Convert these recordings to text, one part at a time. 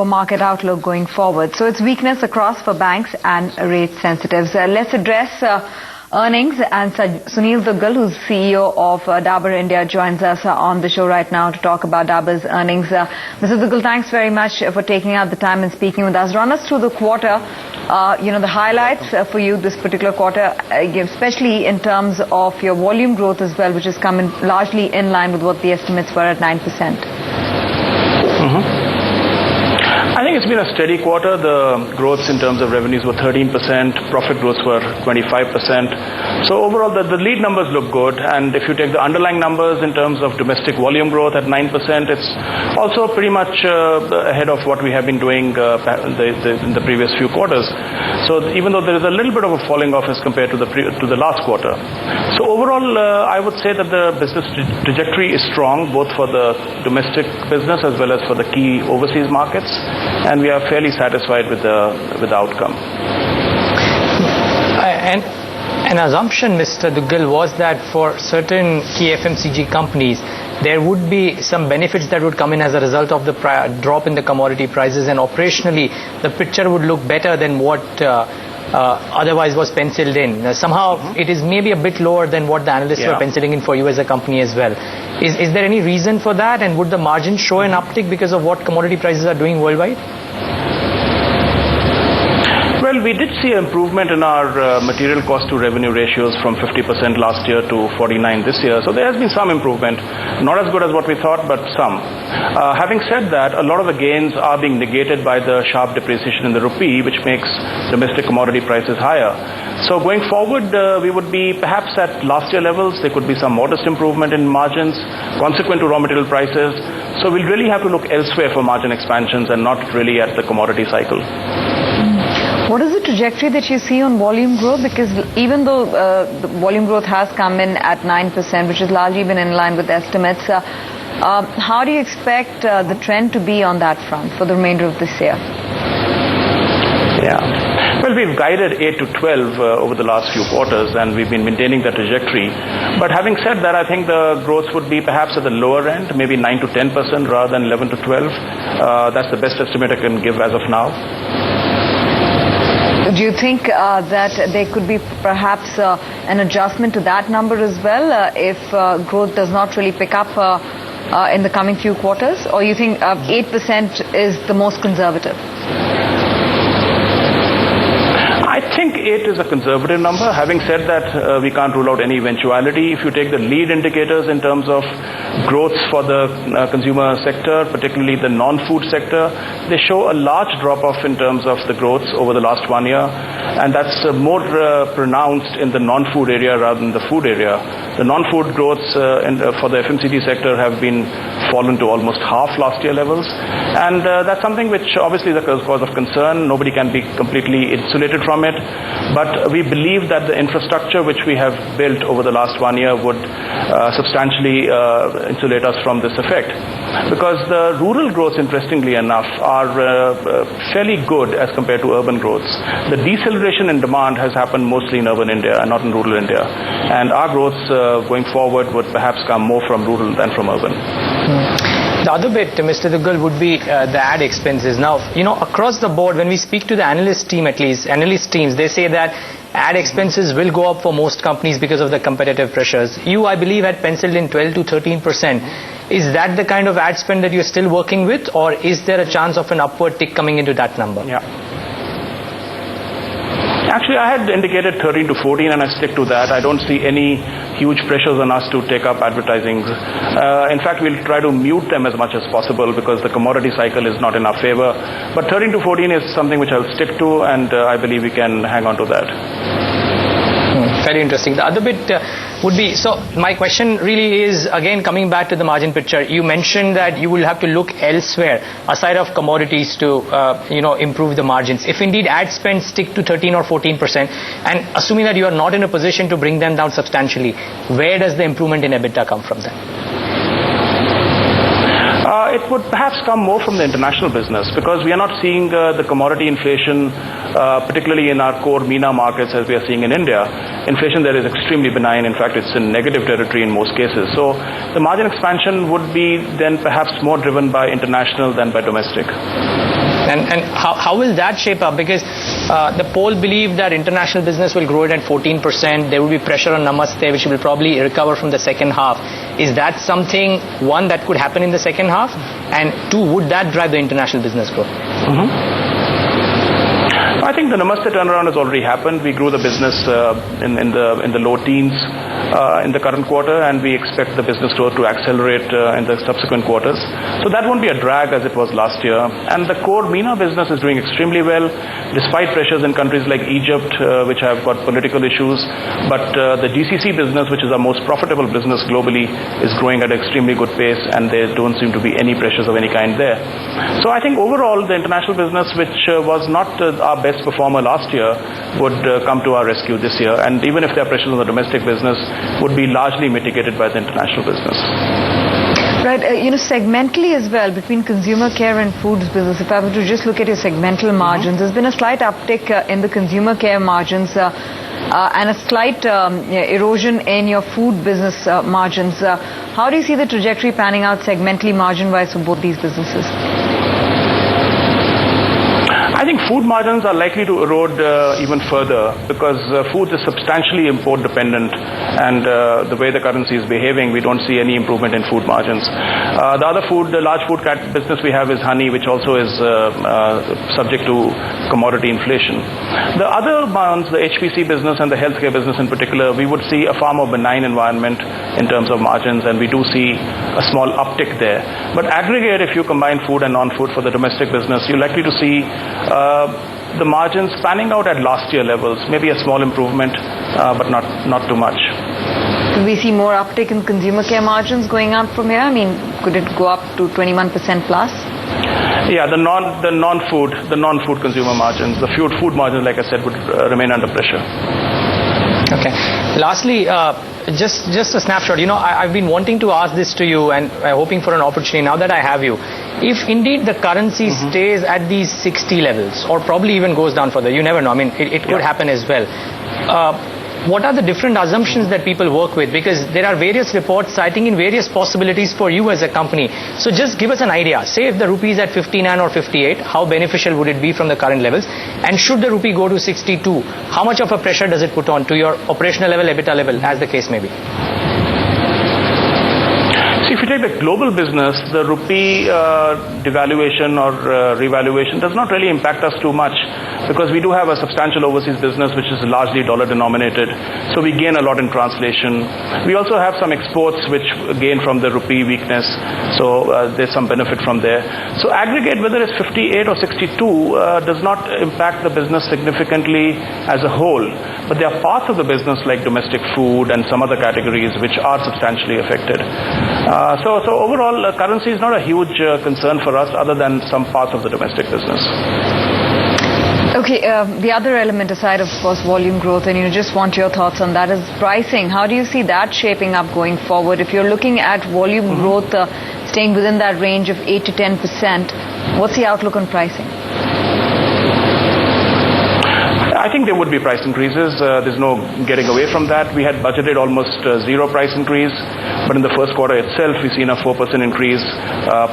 for market outlook going forward. So it's weakness across for banks and rate sensitives. Let's address earnings, and Sunil Duggal, who's CEO of Dabur India, joins us on the show right now to talk about Dabur's earnings. Mr. Duggal, thanks very much for taking out the time and speaking with us. Run us through the quarter, the highlights for you this particular quarter, especially in terms of your volume growth as well, which has come in largely in line with what the estimates were at 9%. I think it's been a steady quarter. The growths in terms of revenues were 13%, profit growths were 25%. So overall, the lead numbers look good. And if you take the underlying numbers in terms of domestic volume growth at 9%, it's also pretty much ahead of what we have been doing in the previous few quarters. So even though there is a little bit of a falling off as compared to the last quarter. So overall, I would say that the business trajectory is strong, both for the domestic business as well as for the key overseas markets. And we are fairly satisfied with the outcome. And an assumption, Mr. Duggal, was that for certain key FMCG companies, there would be some benefits that would come in as a result of the drop in the commodity prices, and operationally the picture would look better than what otherwise was penciled in. Somehow it is maybe a bit lower than what the analysts were penciling in for you as a company as well. Is there any reason for that, and would the margin show an uptick because of what commodity prices are doing worldwide? Well, we did see an improvement in our material cost to revenue ratios from 50% last year to 49% this year. So there has been some improvement. Not as good as what we thought, but some. Having said that, a lot of the gains are being negated by the sharp depreciation in the rupee, which makes domestic commodity prices higher. So going forward, we would be perhaps at last year levels. There could be some modest improvement in margins consequent to raw material prices. So we'll really have to look elsewhere for margin expansions and not really at the commodity cycle. What is the trajectory that you see on volume growth? Because even though the volume growth has come in at 9%, which has largely been in line with estimates, how do you expect the trend to be on that front for the remainder of this year? Yeah. Well, we've guided 8 to 12 over the last few quarters, and we've been maintaining that trajectory. But having said that, I think the growth would be perhaps at the lower end, maybe 9 to 10% rather than 11 to 12. That's the best estimate I can give as of now. Do you think that there could be perhaps an adjustment to that number as well if growth does not really pick up in the coming few quarters? Or you think 8% is the most conservative? I think 8 is a conservative number. Having said that, we can't rule out any eventuality. If you take the lead indicators in terms of growth for the consumer sector, particularly the non-food sector, they show a large drop-off in terms of the growth over the last 1 year. And that's more pronounced in the non-food area rather than the food area. The non-food growths for the FMCG sector have been fallen to almost half last year levels. And that's something which obviously is a cause of concern. Nobody can be completely insulated from it. But we believe that the infrastructure which we have built over the last 1 year would substantially insulate us from this effect. Because the rural growths, interestingly enough, are fairly good as compared to urban growths. The deceleration in demand has happened mostly in urban India and not in rural India. And our growths going forward would perhaps come more from rural than from urban. The other bit, Mr. Duggal, would be the ad expenses. Now, across the board, when we speak to the analyst team, at least, analyst teams, they say that ad expenses will go up for most companies because of the competitive pressures. You, I believe, had penciled in 12 to 13%. Is that the kind of ad spend that you're still working with, or is there a chance of an upward tick coming into that number? Yeah. Actually, I had indicated 13 to 14 and I stick to that. I don't see any huge pressures on us to take up advertising. In fact, we'll try to mute them as much as possible because the commodity cycle is not in our favor. But 13 to 14 is something which I'll stick to, and I believe we can hang on to that. Very interesting. The other bit would be, so my question really is, again, coming back to the margin picture. You mentioned that you will have to look elsewhere aside of commodities to improve the margins. If indeed ad spend stick to 13 or 14%, and assuming that you are not in a position to bring them down substantially, where does the improvement in EBITDA come from then? It would perhaps come more from the international business because we are not seeing the commodity inflation, particularly in our core MENA markets as we are seeing in India. Inflation there is extremely benign. In fact, it's in negative territory in most cases. So the margin expansion would be then perhaps more driven by international than by domestic. And how will that shape up? Because the poll believed that international business will grow it at 14%. There will be pressure on Namaste, which will probably recover from the second half. Is that something, one, that could happen in the second half? And two, would that drive the international business growth? I think the Namaste turnaround has already happened. We grew the business in the low teens in the current quarter, and we expect the business growth to accelerate in the subsequent quarters. So that won't be a drag as it was last year. And the core MENA business is doing extremely well, despite pressures in countries like Egypt, which have got political issues. But the GCC business, which is our most profitable business globally, is growing at an extremely good pace, and there don't seem to be any pressures of any kind there. So I think overall, the international business, which was not our best performer last year, would come to our rescue this year. And even if there are pressures on the domestic business, would be largely mitigated by the international business. Right, segmentally as well, between consumer care and foods business, if I were to just look at your segmental margins, there's been a slight uptick in the consumer care margins and a slight erosion in your food business margins. How do you see the trajectory panning out segmentally margin-wise for both these businesses? I think food margins are likely to erode even further because food is substantially import dependent, and the way the currency is behaving, we don't see any improvement in food margins. The large food business we have is honey, which also is subject to commodity inflation. The other ones, the HPC business and the healthcare business in particular, we would see a far more benign environment in terms of margins, and we do see a small uptick there. But aggregate, if you combine food and non-food for the domestic business, you're likely to see the margins panning out at last year levels, maybe a small improvement, but not too much. Do we see more uptick in consumer care margins going up from here? I mean, could it go up to 21% plus? Yeah, the non-food consumer margins, the food margins, like I said, would remain under pressure. Okay. Lastly, just a snapshot. I've been wanting to ask this to you and hoping for an opportunity. Now that I have you, if indeed the currency stays at these 60 levels, or probably even goes down further, you never know. I mean, it could happen as well. What are the different assumptions that people work with? Because there are various reports citing in various possibilities for you as a company. So just give us an idea. Say if the rupee is at 59 or 58, how beneficial would it be from the current levels? And should the rupee go to 62, how much of a pressure does it put on to your operational level, EBITDA level, as the case may be? If you take the global business, the rupee devaluation or revaluation does not really impact us too much, because we do have a substantial overseas business which is largely dollar denominated, so we gain a lot in translation. We also have some exports which gain from the rupee weakness, so there's some benefit from there. So aggregate, whether it's 58 or 62, does not impact the business significantly as a whole, but there are parts of the business like domestic food and some other categories which are substantially affected. So overall, currency is not a huge concern for us, other than some parts of the domestic business. Okay, the other element aside, of course, volume growth, and just want your thoughts on that, is pricing. How do you see that shaping up going forward? If you're looking at volume growth staying within that range of 8 to 10%, what's the outlook on pricing? I think there would be price increases. There's no getting away from that. We had budgeted almost zero price increase, but in the first quarter itself, we've seen a 4% increase.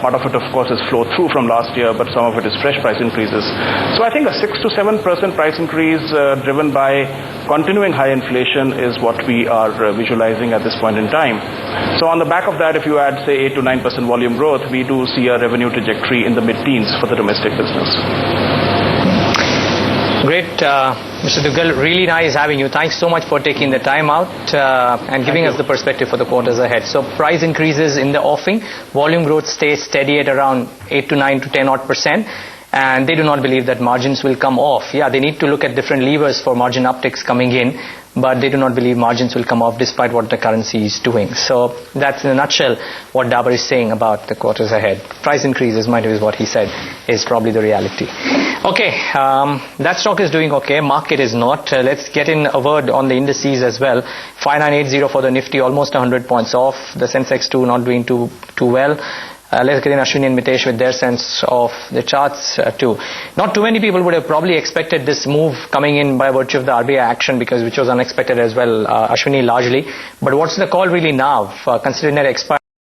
Part of it, of course, is flow through from last year, but some of it is fresh price increases. So I think a 6 to 7% price increase driven by continuing high inflation is what we are visualizing at this point in time. So on the back of that, if you add, say, 8 to 9% volume growth, we do see a revenue trajectory in the mid-teens for the domestic business. Great, Mr. Duggal, really nice having you. Thanks so much for taking the time out and giving us the perspective for the quarters ahead. So price increases in the offing, volume growth stays steady at around 8 to 9 to 10 odd %, and they do not believe that margins will come off. Yeah, they need to look at different levers for margin upticks coming in, but they do not believe margins will come off despite what the currency is doing. So that's in a nutshell what Dabur is saying about the quarters ahead. Price increases, mind you, is what he said, is probably the reality. Okay, that stock is doing okay. Market is not. Let's get in a word on the indices as well. 5980 for the Nifty, almost 100 points off. The Sensex 2 not doing too well. Let's get in Ashwini and Mitesh with their sense of the charts too. Not too many people would have probably expected this move coming in by virtue of the RBI action, because which was unexpected as well, Ashwini largely. But what's the call really now, considering that expiry?